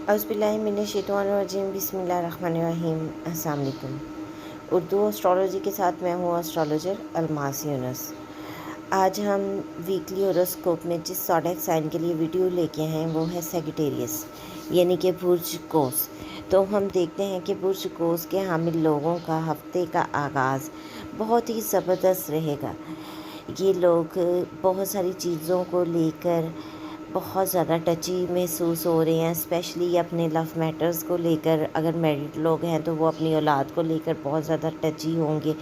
अऊज़ुबिल्लाहिमिनश्शैतानिर्रजीम बिस्मिल्लाहिर्रहमानिर्रहीम। अस्सलाम वालेकुम। उर्दू एस्ट्रोलॉजी के साथ मैं हूँ एस्ट्रोलॉजर अलमास यूनुस। आज हम वीकली होरोस्कोप में जिस ज़ोडिएक साइन के लिए वीडियो लेके आए हैं वो है सेजिटेरियस यानी कि बुर्ज कोस। तो हम देखते हैं कि बुर्ज कोस के हामिल लोगों का हफ्ते का आगाज़ बहुत ही ज़बरदस्त रहेगा। ये लोग बहुत सारी चीज़ों को लेकर बहुत ज़्यादा टची महसूस हो रहे हैं, स्पेशली अपने लव मैटर्स को लेकर। अगर मैरिड लोग हैं तो वो अपनी औलाद को लेकर बहुत ज़्यादा टची होंगे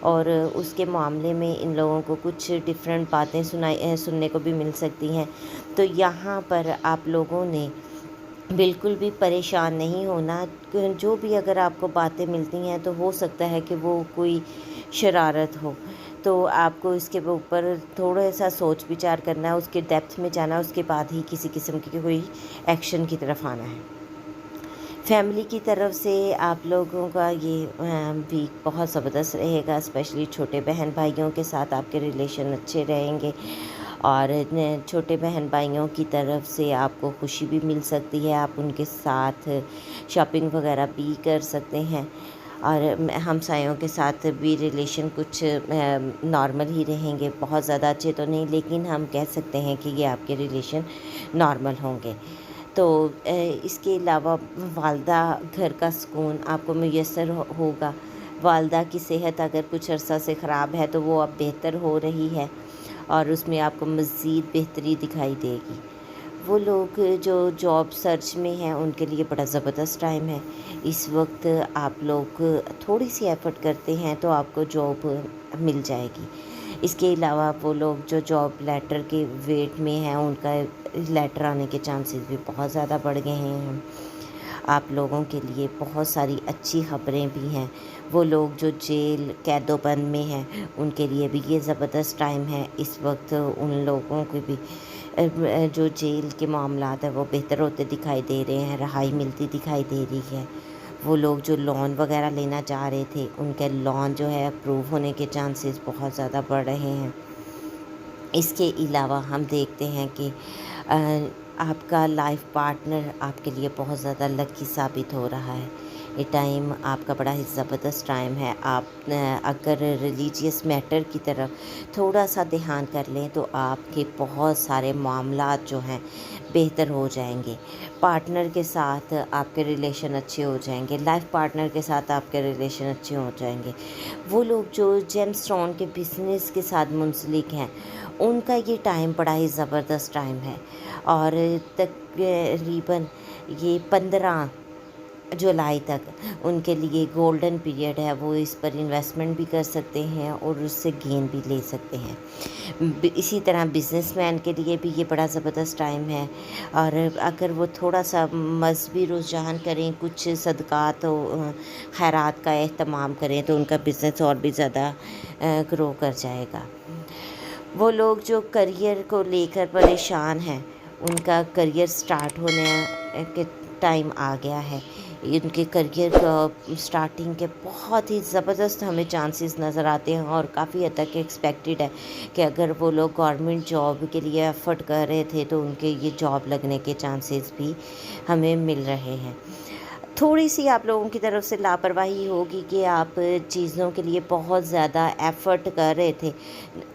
और उसके मामले में इन लोगों को कुछ डिफरेंट बातें सुनने को भी मिल सकती हैं। तो यहाँ पर आप लोगों ने बिल्कुल भी परेशान नहीं होना। जो भी अगर आपको बातें मिलती हैं तो हो सकता है कि वो कोई शरारत हो, तो आपको इसके ऊपर थोड़ा सा सोच विचार करना है, उसके डेप्थ में जाना है, उसके बाद ही किसी किस्म की कोई एक्शन की तरफ आना है। फैमिली की तरफ से आप लोगों का ये वीक बहुत ज़बरदस्त रहेगा, स्पेशली छोटे बहन भाइयों के साथ आपके रिलेशन अच्छे रहेंगे और छोटे बहन भाइयों की तरफ से आपको खुशी भी मिल सकती है। आप उनके साथ शॉपिंग वगैरह भी कर सकते हैं और हमसायों के साथ भी रिलेशन कुछ नॉर्मल ही रहेंगे, बहुत ज़्यादा अच्छे तो नहीं, लेकिन हम कह सकते हैं कि ये आपके रिलेशन नॉर्मल होंगे। तो इसके अलावा वालदा घर का सुकून आपको मुयस्सर होगा। वालदा की सेहत अगर कुछ अरसा से ख़राब है तो वो अब बेहतर हो रही है और उसमें आपको मज़ीद बेहतरी दिखाई देगी। वो लोग जो जॉब सर्च में हैं उनके लिए बड़ा ज़बरदस्त टाइम है। इस वक्त आप लोग थोड़ी सी एफ़र्ट करते हैं तो आपको जॉब मिल जाएगी। इसके अलावा वो लोग जो जॉब लेटर के वेट में हैं उनका लेटर आने के चांसेस भी बहुत ज़्यादा बढ़ गए हैं। आप लोगों के लिए बहुत सारी अच्छी ख़बरें भी हैं। वो लोग जो जेल कैदोबंद में हैं उनके लिए भी ये ज़बरदस्त टाइम है। इस वक्त उन लोगों को भी जो जेल के मामलात है वो बेहतर होते दिखाई दे रहे हैं, रहाई मिलती दिखाई दे रही है। वो लोग जो लोन वगैरह लेना चाह रहे थे उनके लोन जो है अप्रूव होने के चांसेस बहुत ज़्यादा बढ़ रहे हैं। इसके अलावा हम देखते हैं कि आपका लाइफ पार्टनर आपके लिए बहुत ज़्यादा लकी साबित हो रहा है। ये टाइम आपका बड़ा ही ज़बरदस्त टाइम है। आप अगर रिलीजियस मैटर की तरफ थोड़ा सा ध्यान कर लें तो आपके बहुत सारे मामलात जो हैं बेहतर हो जाएंगे। पार्टनर के साथ आपके रिलेशन अच्छे हो जाएंगे, लाइफ पार्टनर के साथ आपके रिलेशन अच्छे हो जाएंगे। वो लोग जो जेमस्टोन के बिज़नेस के साथ मुंसलिक हैं उनका ये टाइम बड़ा ही ज़बरदस्त टाइम है और तकरीबन ये 15 जुलाई तक उनके लिए गोल्डन पीरियड है। वो इस पर इन्वेस्टमेंट भी कर सकते हैं और उससे गेन भी ले सकते हैं। इसी तरह बिज़नेसमैन के लिए भी ये बड़ा ज़बरदस्त टाइम है और अगर वो थोड़ा सा मज़हबी रुझान करें, कुछ सदक़ात खैरात का एहतमाम करें तो उनका बिज़नेस और भी ज़्यादा ग्रो कर जाएगा। वो लोग जो करियर को लेकर परेशान हैं उनका करियर स्टार्ट होने के टाइम आ गया है। उनके करियर का स्टार्टिंग के बहुत ही ज़बरदस्त हमें चांसेस नज़र आते हैं और काफ़ी हद तक एक्सपेक्टेड है कि अगर वो लोग गवर्नमेंट जॉब के लिए एफ़र्ट कर रहे थे तो उनके ये जॉब लगने के चांसेस भी हमें मिल रहे हैं। थोड़ी सी आप लोगों की तरफ से लापरवाही होगी कि आप चीज़ों के लिए बहुत ज़्यादा एफ़र्ट कर रहे थे,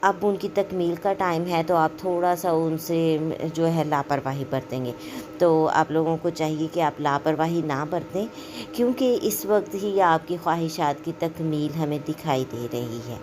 अब उनकी तकमील का टाइम है तो आप थोड़ा सा उनसे जो है लापरवाही बरतेंगे। तो आप लोगों को चाहिए कि आप लापरवाही ना बरतें, क्योंकि इस वक्त ही आपकी ख्वाहिशात की तकमील हमें दिखाई दे रही है।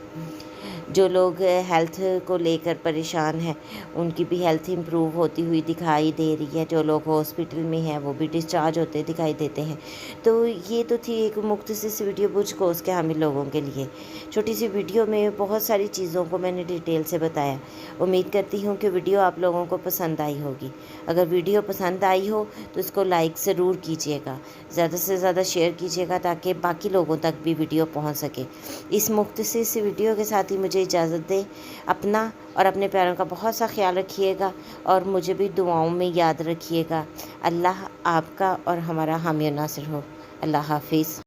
जो लोग हेल्थ को लेकर परेशान हैं उनकी भी हेल्थ इम्प्रूव होती हुई दिखाई दे रही है। जो लोग हॉस्पिटल में हैं वो भी डिस्चार्ज होते दिखाई देते हैं। तो ये तो थी एक मुख्तसर सी वीडियो बुर्ज कोस के हामिल लोगों के लिए। छोटी सी वीडियो में बहुत सारी चीज़ों को मैंने डिटेल से बताया। उम्मीद करती हूँ कि वीडियो आप लोगों को पसंद आई होगी। अगर वीडियो पसंद आई हो तो इसको लाइक ज़रूर कीजिएगा, ज़्यादा से ज़्यादा शेयर कीजिएगा ताकि बाकी लोगों तक भी वीडियो पहुँच सके। इस मुख्तसर सी वीडियो के साथ ही मुझे इजाज़त दें। अपना और अपने प्यारों का बहुत सा ख्याल रखिएगा और मुझे भी दुआओं में याद रखिएगा। अल्लाह आपका और हमारा हामी और नासिर हो। अल्लाह हाफिज़।